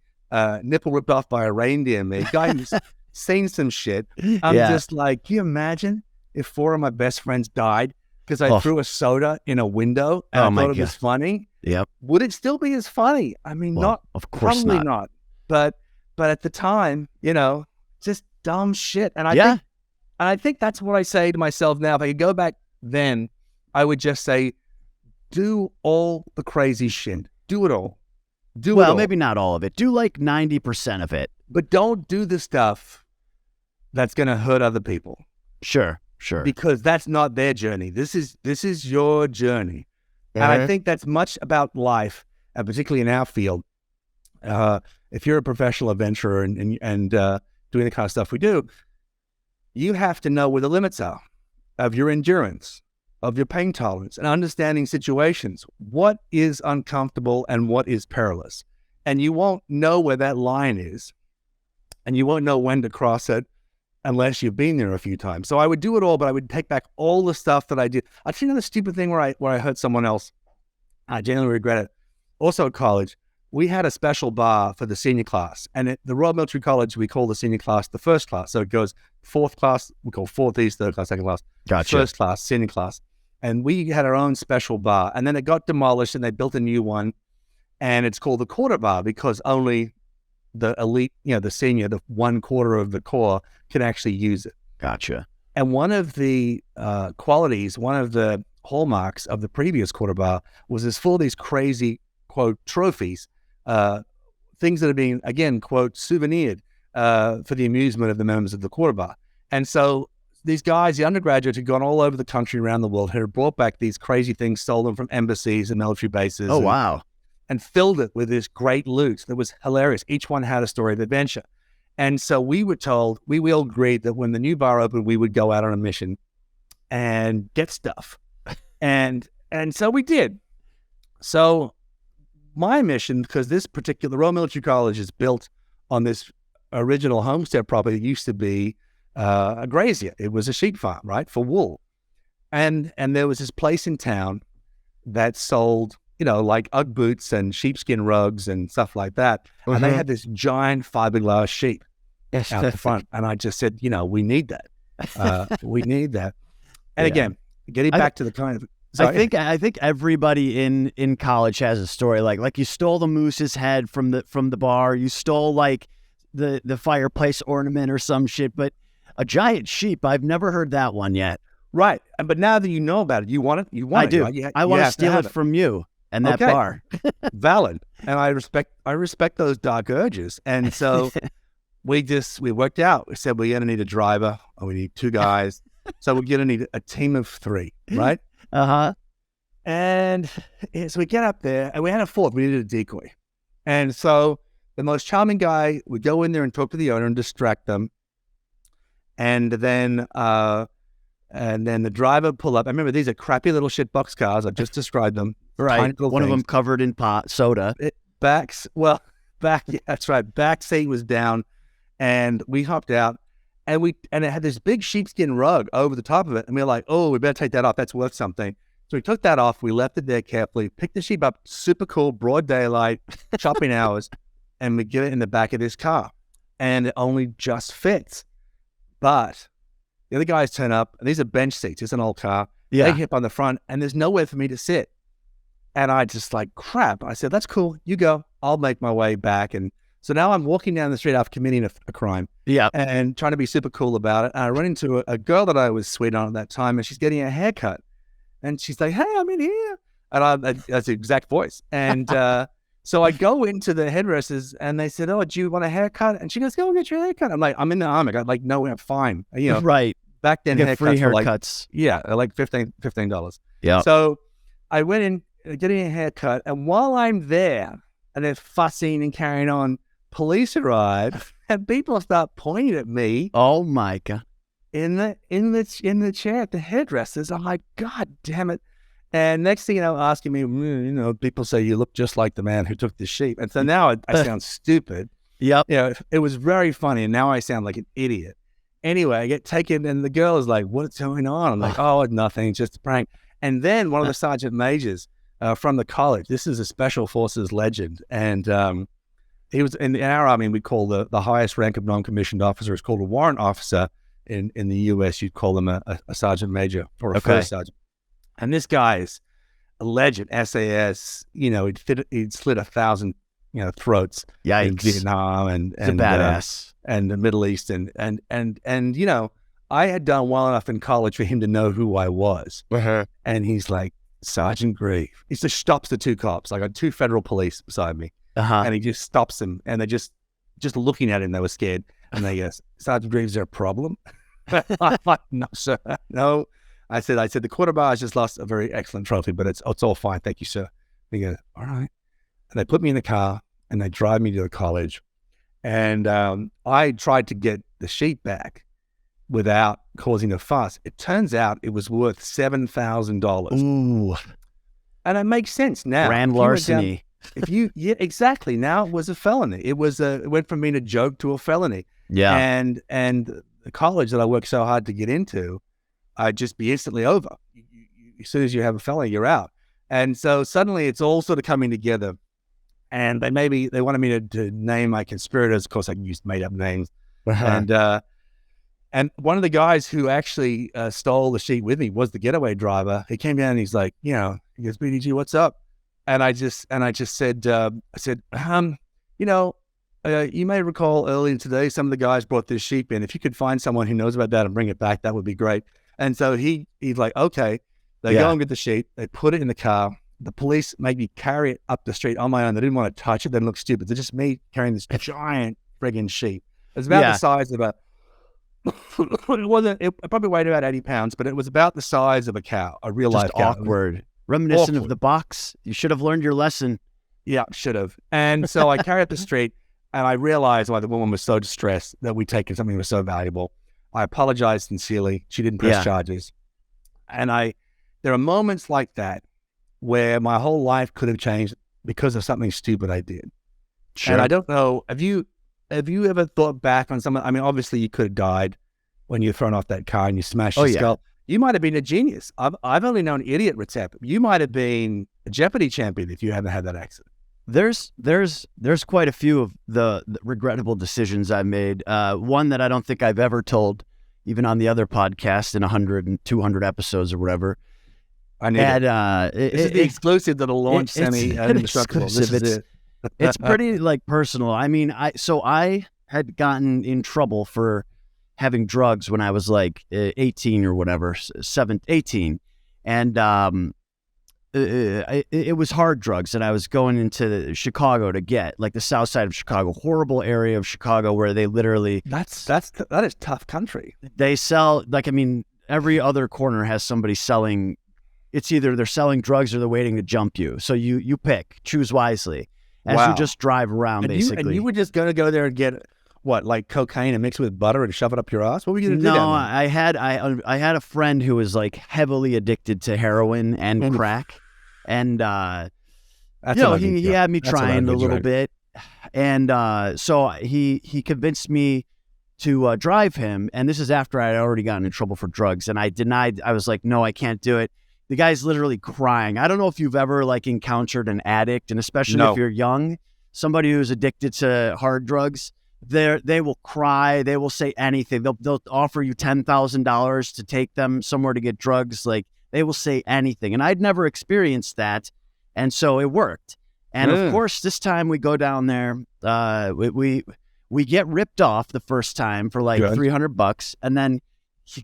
nipple ripped off by a reindeer me, guy who's seen some shit. I'm just like, can you imagine if 4 of my best friends died because I threw a soda in a window and I thought it was funny? Yep. Would it still be as funny? I mean, not, of course probably not. But at the time, just dumb shit. And I think that's what I say to myself now. If I could go back then, I would just say, do all the crazy shit. Do it all. Well, maybe not all of it. Do like 90% of it. But don't do the stuff that's going to hurt other people. Sure. Because that's not their journey. This is your journey. And I think that's much about life, and particularly in our field. If you're a professional adventurer and doing the kind of stuff we do, you have to know where the limits are of your endurance, of your pain tolerance, and understanding situations. What is uncomfortable and what is perilous? And you won't know where that line is, and you won't know when to cross it unless you've been there a few times. So I would do it all, but I would take back all the stuff that I did. I'd seen another stupid thing where I hurt someone else. I genuinely regret it. Also at college, we had a special bar for the senior class. And at the Royal Military College, we call the senior class the first class. So it goes fourth class, we call fourth East, third class, second class. Gotcha. First class, senior class. And we had our own special bar. And then it got demolished and they built a new one. And it's called the quarter bar because only the elite, the senior, the 1/4 of the corps can actually use it. Gotcha. And one of the qualities, one of the hallmarks of the previous quarter bar was it's full of these crazy, quote, trophies, things that are being, again, quote, souvenired for the amusement of the members of the quarter bar. And so these guys, the undergraduates, had gone all over the country, around the world, had brought back these crazy things stolen from embassies and military bases. Oh, wow. And filled it with this great loot that was hilarious. Each one had a story of adventure. And so we were told, we all agreed that when the new bar opened, we would go out on a mission and get stuff. And so we did. So my mission, because this particular Royal Military College is built on this original homestead property that used to be a grazier. It was a sheep farm, right, for wool. And there was this place in town that sold, like Ugg boots and sheepskin rugs and stuff like that. And they had this giant fiberglass sheep out the front. And I just said, we need that. We need that. And again, getting back to the kind of... Sorry. I think everybody in college has a story like you stole the moose's head from the bar. You stole like the fireplace ornament or some shit. But a giant sheep, I've never heard that one yet. Right. But now that you know about it, you want it? You want I do. Right? I want to steal it from you. And that bar. Valid. And I respect those dark urges. And so we worked out. We said we're going to need a driver, or we need 2 guys. So we're going to need a team of 3, right? And so we get up there, and we had a 4th. We needed a decoy. And so the most charming guy would go in there and talk to the owner and distract them. And then the driver would pull up. I remember these are crappy little shit box cars. I've just described them. Right. One of them covered in soda. Back seat was down, and we hopped out, and it had this big sheepskin rug over the top of it, and we were like, oh, we better take that off. That's worth something. So we took that off. We left it there carefully, picked the sheep up, super cool, broad daylight, chopping hours, and we get it in the back of this car, and it only just fits. But the other guys turn up, and these are bench seats. It's an old car. Yeah. They hit on the front, and there's nowhere for me to sit. And I just like, crap. I said, that's cool. You go. I'll make my way back. And so now I'm walking down the street after committing a crime. Yeah. And trying to be super cool about it. And I run into a girl that I was sweet on at that time, and she's getting a haircut. And she's like, hey, I'm in here. And that's the exact voice. And So I go into the hairdressers and they said, "Oh, do you want a haircut?" And she goes, "Go get your haircut." I'm like, "I'm in the army." I'm like, "No, I'm fine." You know, Right. back then Get haircuts free were like, haircuts. yeah, like $15. Yeah. So I went in getting a haircut, and while I'm there and they're fussing and carrying on, police arrive and people start pointing at me Oh my God. in the chair at the hairdressers. I'm like, God damn it. And next thing you know, asking me, people say you look just like the man who took the sheep. And so now I sound stupid. Yep. You know, it was very funny. And now I sound like an idiot. Anyway, I get taken and the girl is like, "What's going on?" I'm like, "Oh, nothing, just a prank." And then one of the sergeant majors from the college, this is a special forces legend. And he was in our army, we call the highest rank of non-commissioned officer is called a warrant officer. In the US, you'd call them a sergeant major or a first sergeant. And this guy is a legend, SAS. You know, he'd slit 1,000 throats Yikes. in Vietnam and He's a badass. and the Middle East and I had done well enough in college for him to know who I was. And he's like, "Sergeant Grieve." He just stops the two cops. I got two federal police beside me, and he just stops them, and they just looking at him. They were scared, and they go, "Sergeant Grieve, is there a problem?" I'm like, "No, sir, no." I said, "The quarter bar has just lost a very excellent trophy, but it's all fine, thank you, sir." He goes, "All right," and they put me in the car and they drive me to the college, and I tried to get the sheet back without causing a fuss. It turns out it was worth $7,000. Ooh. And it makes sense now. Grand larceny. Yeah, exactly. Now it was a felony. It went from being a joke to a felony. Yeah. And the college that I worked so hard to get into, I'd just be instantly over. As soon as you have a felony, you're out. And so suddenly it's all sort of coming together. And they wanted me to name my conspirators. Of course, I can use made up names. And one of the guys who actually stole the sheet with me was the getaway driver. He came down and he's like, he goes, "BTG, what's up?" And I just said, you may recall earlier today, some of the guys brought this sheep in. If you could find someone who knows about that and bring it back, that would be great. And so he's like, "Okay." They go and get the sheep. They put it in the car. The police made me carry it up the street on my own. They didn't want to touch it. They didn't look stupid. They're just me carrying this giant friggin' sheep. It's about the size of it probably weighed about 80 pounds, but it was about the size of a cow, a real life cow. Awkward. Reminiscent of the box. You should have learned your lesson. Yeah, should have. And so I carried up the street and I realized why the woman was so distressed that we'd taken something that was so valuable. I apologized sincerely. She didn't press charges. And there are moments like that where my whole life could have changed because of something stupid I did. Sure. And I don't know, have you ever thought back on something? I mean, obviously you could have died when you were thrown off that car and you smashed your skull. You might have been a genius. I've only known idiot Retep. You might have been a Jeopardy champion if you hadn't had that accident. There's quite a few of the regrettable decisions I made. One that I don't think I've ever told, even on the other podcast in 100 and 200 episodes or whatever. I need this is the exclusive that'll launch Semi-Indestructible. This is it. It's pretty personal. I mean, I had gotten in trouble for having drugs when I was 18 or whatever, 18. And it was hard drugs. And I was going into Chicago to get the south side of Chicago, horrible area of Chicago where they literally. That is tough country. They sell, every other corner has somebody selling. It's either they're selling drugs or they're waiting to jump you. So you pick, choose wisely as you just drive around, basically. And you were just going to go there and get cocaine and mix it with butter and shove it up your ass? What were you going to do? No, I had a friend who was heavily addicted to heroin and crack, and he had me trying a little bit, and so he convinced me to drive him, and this is after I had already gotten in trouble for drugs, and I denied. I was like, "No, I can't do it." The guy's literally crying. I don't know if you've ever encountered an addict, and especially if you're young, somebody who's addicted to hard drugs. They will cry. They will say anything. They'll offer you $10,000 to take them somewhere to get drugs. They will say anything. And I'd never experienced that, and so it worked. And of course, this time we go down there. We get ripped off the first time for $300, and then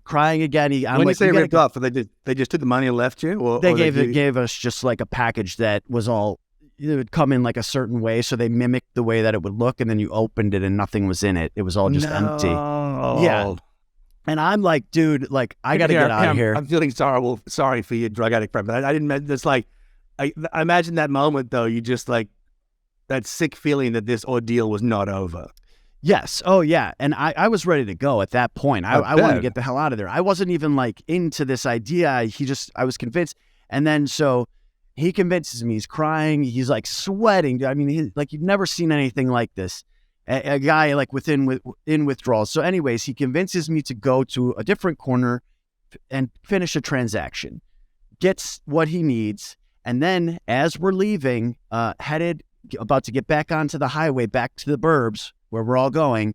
crying again. When you say ripped off, they just took the money and left you, or they gave us just a package that was all. it would come in like a certain way, so they mimicked the way that it would look, and then you opened it and nothing was in it. It was all just empty. Yeah. And I'm like, dude, like, I got to get out of here. I'm feeling sorry for you, drug addict friend, but I didn't mean this. Like, I imagine that moment though. You just like that sick feeling that this ordeal was not over. Yes. Oh, yeah. And I was ready to go at that point. I wanted to get the hell out of there. I wasn't even like into this idea. I was convinced. And then so he convinces me. He's crying. He's like sweating. I mean, like you've never seen anything like this. A guy like in withdrawal. So anyways, he convinces me to go to a different corner and finish a transaction. Gets what he needs. And then as we're leaving, about to get back onto the highway, back to the burbs where we're all going,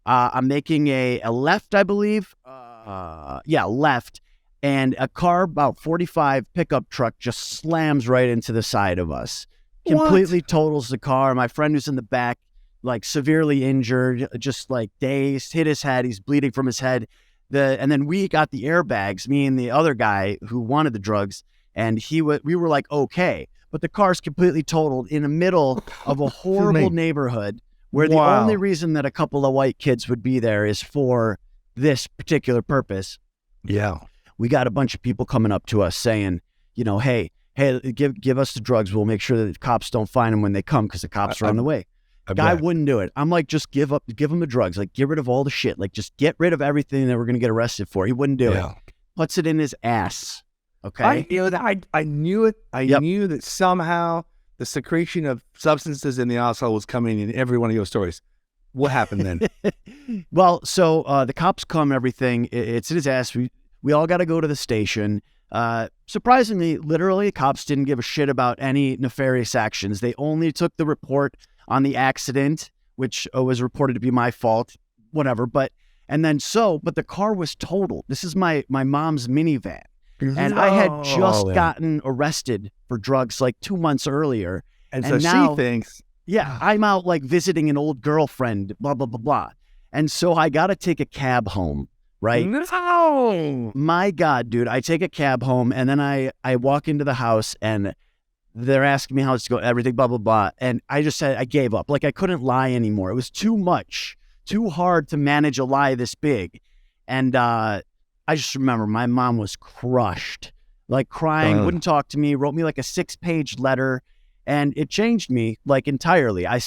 I'm making a left, I believe. Left. And a car, about 45 pickup truck, just slams right into the side of us. Completely totals the car. My friend who's in the back, like severely injured, just like dazed, hit his head. He's bleeding from his head. And then we got the airbags, me and the other guy who wanted the drugs, and we were like, okay. But the car's completely totaled in the middle of a horrible neighborhood where the only reason that a couple of white kids would be there is for this particular purpose. Yeah. We got a bunch of people coming up to us saying, you know, hey, give us the drugs. We'll make sure that the cops don't find them when they come because the cops are on the way. Guy wouldn't do it. I'm like, just give him the drugs. Like, get rid of all the shit. Like, just get rid of everything that we're going to get arrested for. He wouldn't do it. Puts it in his ass. Okay. I knew it. I knew that somehow the secretion of substances in the asshole was coming in every one of your stories. What happened then? Well, so the cops come and everything. It's in his ass. We all got to go to the station. Surprisingly, literally, cops didn't give a shit about any nefarious actions. They only took the report on the accident, which was reported to be my fault, whatever. But the car was totaled. This is my mom's minivan. And I had just gotten arrested for drugs like 2 months earlier. And so now, she thinks, yeah, I'm out like visiting an old girlfriend, blah, blah, blah, blah. And so I got to take a cab home, right? No. My God, dude, I take a cab home and then I walk into the house and they're asking me how it's going, everything, blah, blah, blah. And I just said, I gave up. Like I couldn't lie anymore. It was too much, too hard to manage a lie this big. And, I just remember my mom was crushed, like crying, wouldn't talk to me, wrote me like a 6-page letter, and it changed me like entirely. I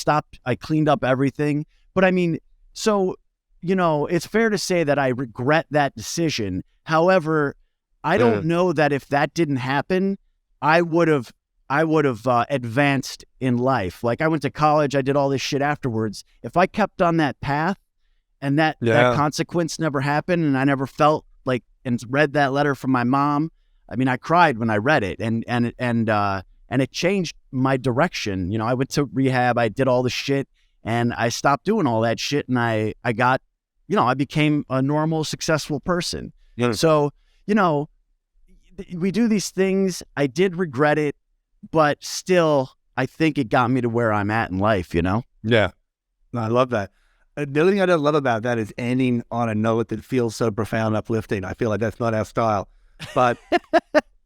cleaned up everything. But I mean, so, you know, it's fair to say that I regret that decision. However, I don't know that if that didn't happen, I would have advanced in life. Like I went to college, I did all this shit afterwards. If I kept on that path and that consequence never happened and I never felt like and read that letter from my mom, I mean, I cried when I read it, and it changed my direction. You know, I went to rehab, I did all the shit, and I stopped doing all that shit, and I got, you know, I became a normal, successful person. Yeah. So, you know, we do these things. I did regret it, but still, I think it got me to where I'm at in life. You know? Yeah, no, I love that. The only thing I don't love about that is ending on a note that feels so profound, uplifting. I feel like that's not our style, but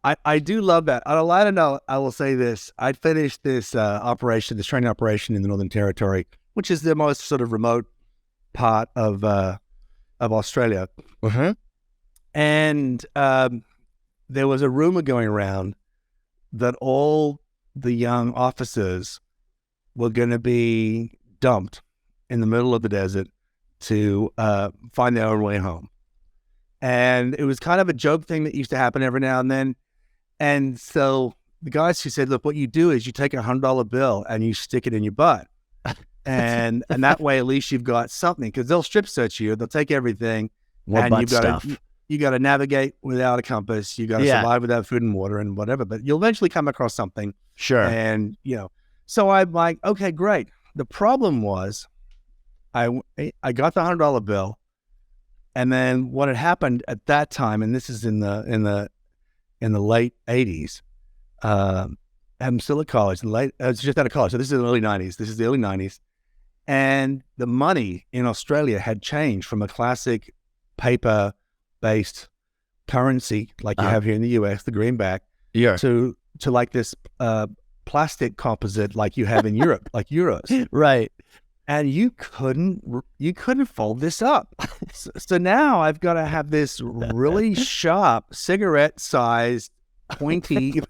I do love that. On a lighter note, I will say this: I finished this training operation in the Northern Territory, which is the most sort of remote part of Australia, and there was a rumor going around that all the young officers were going to be dumped in the middle of the desert to find their own way home. And it was kind of a joke thing that used to happen every now and then. And so the guys who said, look, what you do is you take a $100 bill and you stick it in your butt. and that way, at least you've got something, because they'll strip search you. They'll take everything. More butt stuff. You got to navigate without a compass. You got to survive without food and water and whatever, but you'll eventually come across something. Sure. And, you know, so I'm like, okay, great. The problem was, I got the $100 bill, and then what had happened at that time, and this is in the late 80s. I'm still at college. I was just out of college, so this is the early 90s. And the money in Australia had changed from a classic paper-based currency like you have here in the US, the greenback, to like this plastic composite like you have in Europe, like Euros. Right. And you couldn't fold this up. So now I've got to have this really sharp cigarette-sized, pointy.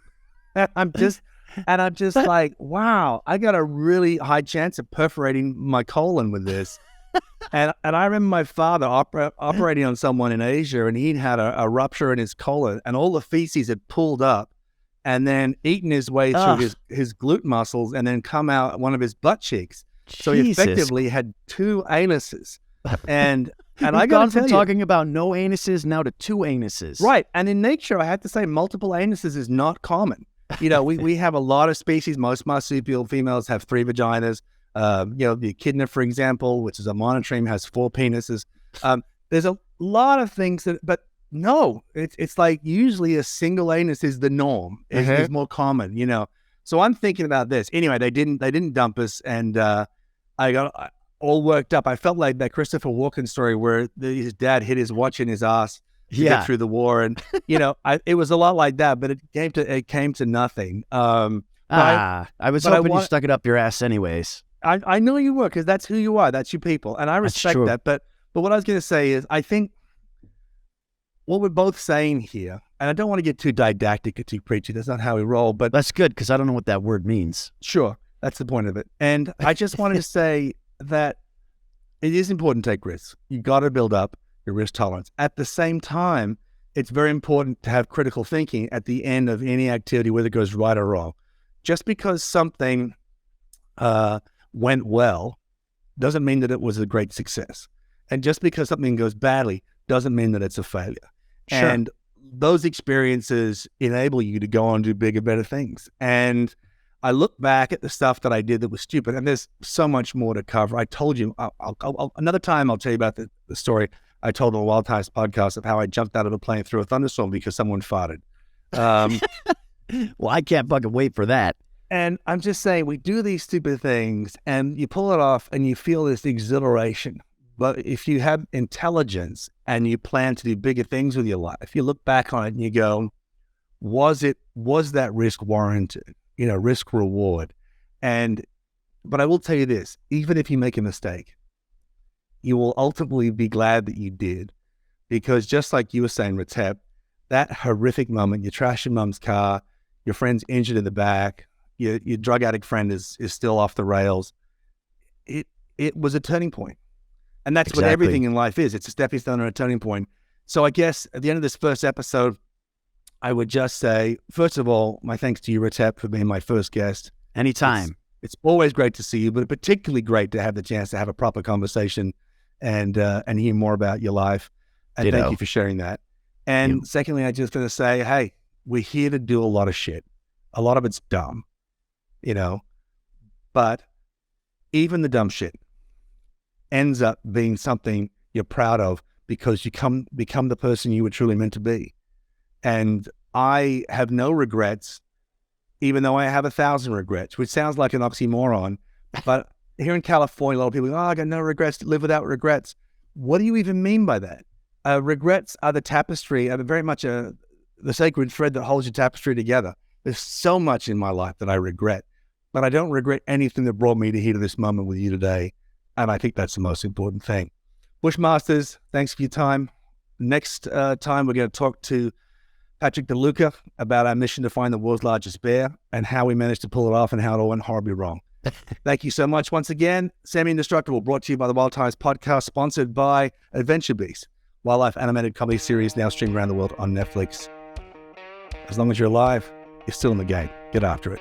I'm just like, wow, I got a really high chance of perforating my colon with this. And I remember my father operating on someone in Asia, and he'd had a rupture in his colon, and all the feces had pulled up, and then eaten his way through his glute muscles, and then come out one of his butt cheeks. So he effectively had 2 anuses. And I got from talking about no anuses now to 2 anuses. Right. And in nature, I have to say multiple anuses is not common. You know, we have a lot of species. Most marsupial females have 3 vaginas. The echidna, for example, which is a monotremes, has 4 penises. There's a lot of things but no, it's like usually a single anus is the norm. Is more common, you know. So I'm thinking about this. Anyway, they didn't dump us, and I got all worked up. I felt like that Christopher Walken story where his dad hid his watch in his ass to get through the war, and you know, it was a lot like that. But it came to nothing. I was hoping you stuck it up your ass, anyways. I know you were, because that's who you are. That's your people, and I respect that. But what I was going to say is, I think what we're both saying here, and I don't want to get too didactic or too preachy. That's not how we roll. But that's good, because I don't know what that word means. Sure. That's the point of it. And I just wanted to say that it is important to take risks. You got to build up your risk tolerance. At the same time, it's very important to have critical thinking at the end of any activity, whether it goes right or wrong. Just because something went well doesn't mean that it was a great success. And just because something goes badly doesn't mean that it's a failure. Sure. And those experiences enable you to go on and do bigger, better things. And I look back at the stuff that I did that was stupid, and there's so much more to cover. I told you, another time I'll tell you about the story I told on the Wild Times podcast of how I jumped out of a plane through a thunderstorm because someone farted. Well, I can't fucking wait for that. And I'm just saying, we do these stupid things, and you pull it off, and you feel this exhilaration. But if you have intelligence and you plan to do bigger things with your life, you look back on it and you go, was that risk warranted? You know, risk reward. But I will tell you this, even if you make a mistake, you will ultimately be glad that you did, because just like you were saying, Retep, that horrific moment, you trash your mum's car, your friend's injured in the back, your drug addict friend is still off the rails. It was a turning point. And that's what everything in life is. It's a stepping stone or a turning point. So I guess at the end of this first episode, I would just say, first of all, my thanks to you, Retep, for being my first guest. Anytime. It's always great to see you, but particularly great to have the chance to have a proper conversation and hear more about your life. And thank you for sharing that. And secondly, I just want to say, hey, we're here to do a lot of shit. A lot of it's dumb, you know, but even the dumb shit ends up being something you're proud of because you become the person you were truly meant to be. And I have no regrets, even though I have 1,000 regrets, which sounds like an oxymoron. But here in California, a lot of people go, I got no regrets, live without regrets. What do you even mean by that? Regrets are the tapestry, are very much the sacred thread that holds your tapestry together. There's so much in my life that I regret, but I don't regret anything that brought me to here to this moment with you today. And I think that's the most important thing. Bushmasters, thanks for your time. Next time, we're going to talk to Patrick DeLuca about our mission to find the world's largest bear and how we managed to pull it off and how it all went horribly wrong. Thank you so much once again. Semi-Indestructible, brought to you by the Wild Times podcast, sponsored by Adventure Beast, wildlife animated comedy series now streamed around the world on Netflix. As long as you're alive, you're still in the game. Get after it.